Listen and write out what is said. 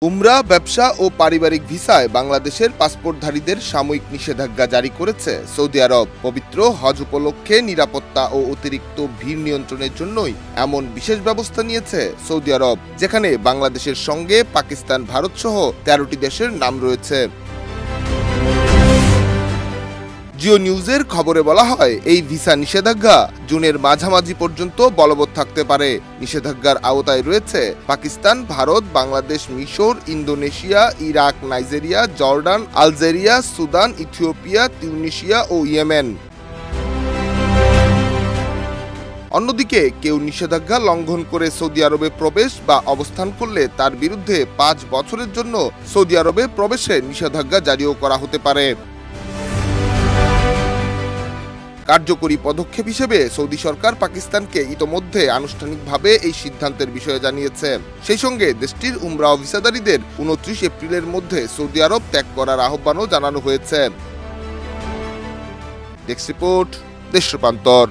উমরা, ব্যবসা ও পারিবারিক ভিসায় বাংলাদেশের পাসপোর্টধারীদের সাময়িক নিষেধাজ্ঞা জারি করেছে সৌদি আরব। পবিত্র হজ উপলক্ষে নিরাপত্তা ও অতিরিক্ত ভিড় নিয়ন্ত্রণের জন্যই এমন বিশেষ ব্যবস্থা নিয়েছে সৌদি আরব, যেখানে বাংলাদেশের সঙ্গে পাকিস্তান, ভারত সহ 13টি দেশের নাম রয়েছে। জিও নিউজের খবরে বলা হয়, এই ভিসা নিষেধাজ্ঞা জুনের মাঝামাঝি পর্যন্ত বলবৎ থাকতে পারে। নিষেধাজ্ঞার আওতায় রয়েছে পাকিস্তান, ভারত, বাংলাদেশ, মিশর, Indonesia, Iraq, Nigeria, Jordan, Algeria, Sudan, Ethiopia, Tunisia ও ইয়েমেন। অন্যদিকে কেউ নিষেধাজ্ঞা লঙ্ঘন করে সৌদি আরবে প্রবেশ বা অবস্থান করলে তার বিরুদ্ধে 5 বছরের জন্য সৌদি আরবে প্রবেশে নিষেধাজ্ঞা জারিও করা হতে পারে। কার্যকরী পদক্ষেপ হিসেবে সৌদি সরকার পাকিস্তানকে ইতোমধ্যে আনুষ্ঠানিকভাবে এই সিদ্ধান্তের বিষয়ে জানিয়েছে। সেই সঙ্গে দেশটির উমরা ভিসাধারীদের 29 এপ্রিলের মধ্যে সৌদি আরব ত্যাগ করার আহ্বানও জানানো হয়েছে। ডেস্ক রিপোর্ট, দেশ রূপান্তর।